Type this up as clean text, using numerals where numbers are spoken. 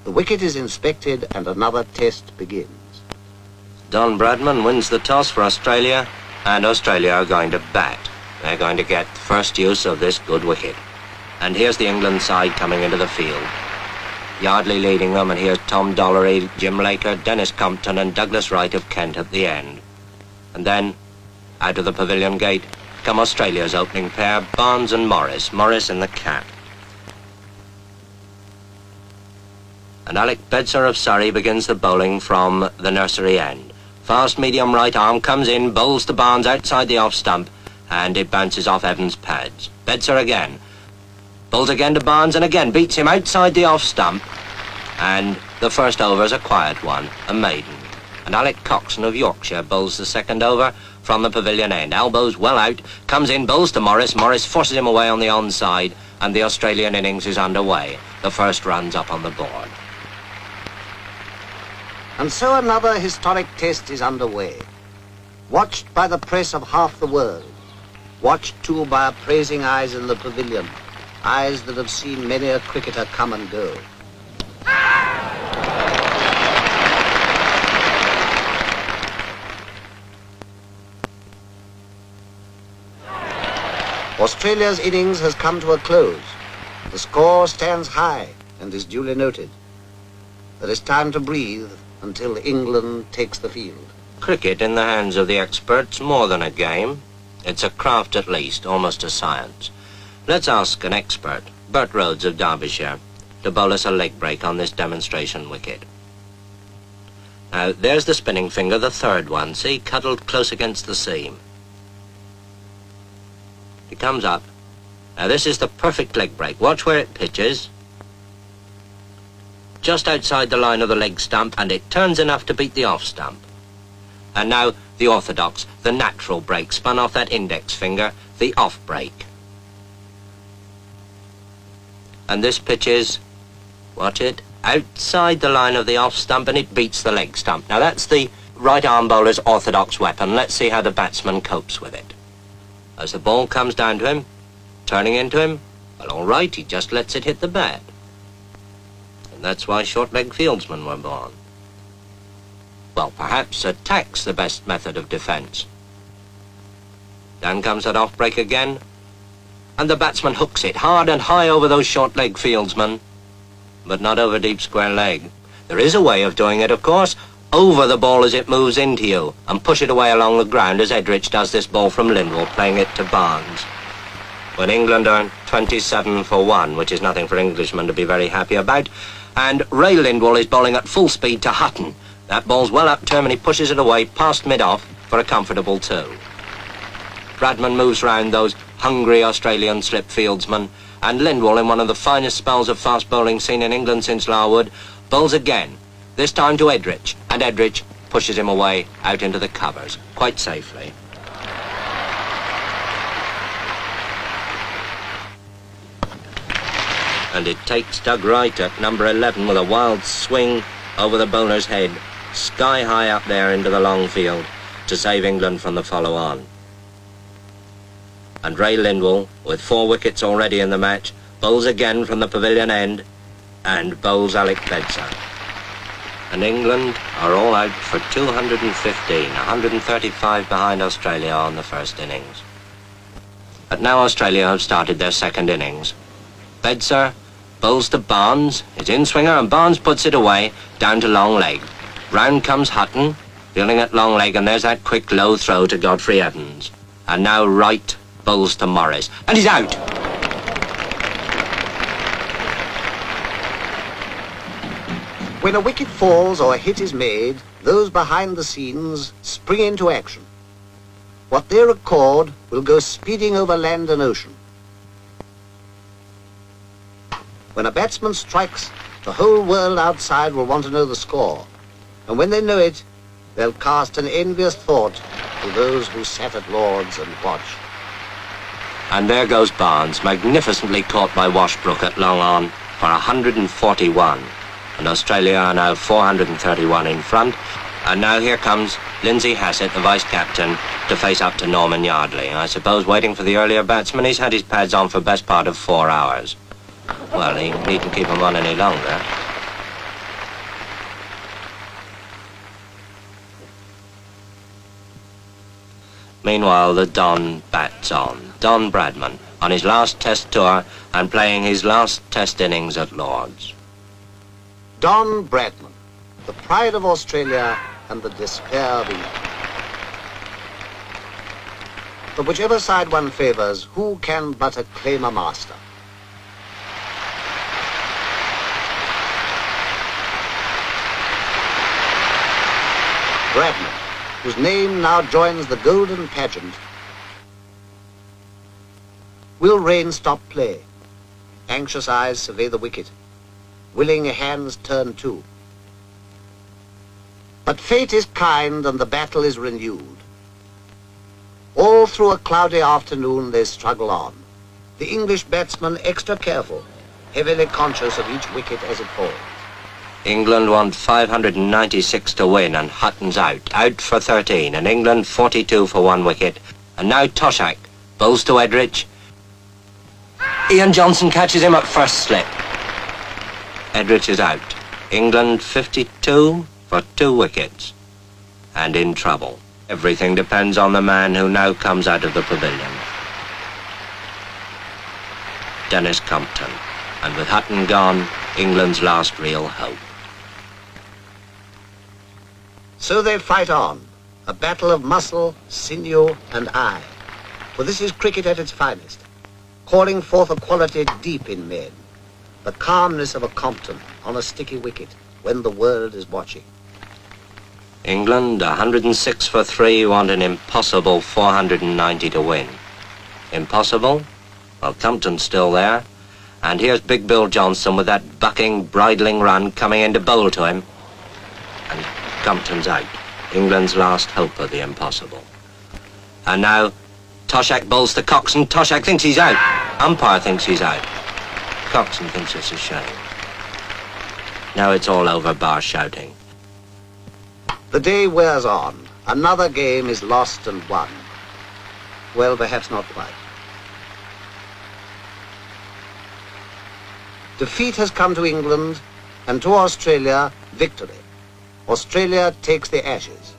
The wicket is inspected and another test begins. Don Bradman wins the toss for Australia, and Australia are going to bat. They're going to get first use of this good wicket. And here's the England side coming into the field. Yardley leading them, and here's Tom Dollery, Jim Laker, Dennis Compton and Douglas Wright of Kent at the end. And then, out of the pavilion gate, come Australia's opening pair, Barnes and Morris, Morris in the cap. And Alec Bedser of Surrey begins the bowling from the nursery end. Fast medium right arm comes in, bowls to Barnes outside the off stump, and it bounces off Evans' pads. Bedser again. Bowls again to Barnes and again beats him outside the off stump. And the first over is a quiet one, a maiden. And Alec Coxon of Yorkshire bowls the second over from the pavilion end. Elbows well out, comes in, bowls to Morris. Morris forces him away on the onside, and the Australian innings is underway. The first run's up on the board. And so another historic test is underway. Watched by the press of half the world. Watched too by appraising eyes in the pavilion. Eyes that have seen many a cricketer come and go. Australia's innings has come to a close. The score stands high and is duly noted. There is time to breathe until England takes the field. Cricket in the hands of the experts, more than a game. It's a craft at least, almost a science. Let's ask an expert, Bert Rhodes of Derbyshire, to bowl us a leg break on this demonstration wicket. Now, there's the spinning finger, the third one, see, cuddled close against the seam. It comes up. Now, this is the perfect leg break. Watch where it pitches. Just outside the line of the leg stump, and it turns enough to beat the off stump. And now, the orthodox, the natural break, spun off that index finger, the off break. And this pitches, watch it, outside the line of the off stump, and it beats the leg stump. Now that's the right arm bowler's orthodox weapon. Let's see how the batsman copes with it. As the ball comes down to him, turning into him, well, all right, he just lets it hit the bat. And that's why short-leg fieldsmen were born. Well, perhaps attack's the best method of defence. Down comes that off break again, and the batsman hooks it hard and high over those short-leg fieldsmen, but not over deep square leg. There is a way of doing it, of course, over the ball as it moves into you, and push it away along the ground as Edrich does this ball from Lindwall, playing it to Barnes. When England are 27 for 1, which is nothing for Englishmen to be very happy about, and Ray Lindwall is bowling at full speed to Hutton. That ball's well up to him, and he pushes it away past mid-off for a comfortable 2. Bradman moves round those hungry Australian slip fieldsmen, and Lindwall, in one of the finest spells of fast bowling seen in England since Larwood, bowls again, this time to Edrich, and Edrich pushes him away out into the covers, quite safely. And it takes Doug Wright at number 11 with a wild swing over the bowler's head, sky high up there into the long field, to save England from the follow-on. And Ray Lindwall, with 4 wickets already in the match, bowls again from the pavilion end, and bowls Alec Bedser. And England are all out for 215, 135 behind Australia on the first innings. But now Australia have started their second innings. Bedser bowls to Barnes, his in-swinger, and Barnes puts it away, down to long leg. Round comes Hutton, fielding at long leg, and there's that quick low throw to Godfrey Evans. And now Wright bowls to Morris, and he's out. When a wicket falls or a hit is made, those behind the scenes spring into action. What they record will go speeding over land and ocean. When a batsman strikes, the whole world outside will want to know the score. And when they know it, they'll cast an envious thought to those who sat at Lord's and watched. And there goes Barnes, magnificently caught by Washbrook at long on for 141. And Australia are now 431 in front. And now here comes Lindsay Hassett, the vice-captain, to face up to Norman Yardley. I suppose waiting for the earlier batsman, he's had his pads on for best part of 4 hours. Well, he needn't keep them on any longer. Meanwhile, the Don bats on. Don Bradman, on his last Test tour and playing his last Test innings at Lord's. Don Bradman, the pride of Australia and the despair of England. But whichever side one favours, who can but acclaim a master? Bradman, whose name now joins the golden pageant, will Rain stop play? Anxious eyes survey the wicket. Willing hands turn too. But fate is kind and the battle is renewed. All through a cloudy afternoon they struggle on. The English batsman extra careful, heavily conscious of each wicket as it falls. England want 596 to win and Hutton's out for 13, and England 42 for 1 wicket. And now Toshack bowls to Edrich. Ian Johnson catches him at first slip. Edrich is out. England 52 for 2 wickets. And in trouble. Everything depends on the man who now comes out of the pavilion. Dennis Compton. And with Hutton gone, England's last real hope. So they fight on, a battle of muscle, sinew, and eye. For this is cricket at its finest, calling forth a quality deep in men, the calmness of a Compton on a sticky wicket when the world is watching. England, 106 for 3, want an impossible 490 to win. Impossible? Well, Compton's still there. And here's Big Bill Johnson with that bucking, bridling run coming in to bowl to him. And Compton's out. England's last hope of the impossible. And now, Toshack bowls to Coxon. Toshack thinks he's out. Umpire thinks he's out. Coxon thinks it's a shame. Now it's all over, bar shouting. The day wears on. Another game is lost and won. Well, perhaps not quite. Defeat has come to England, and to Australia, victory. Australia takes the Ashes.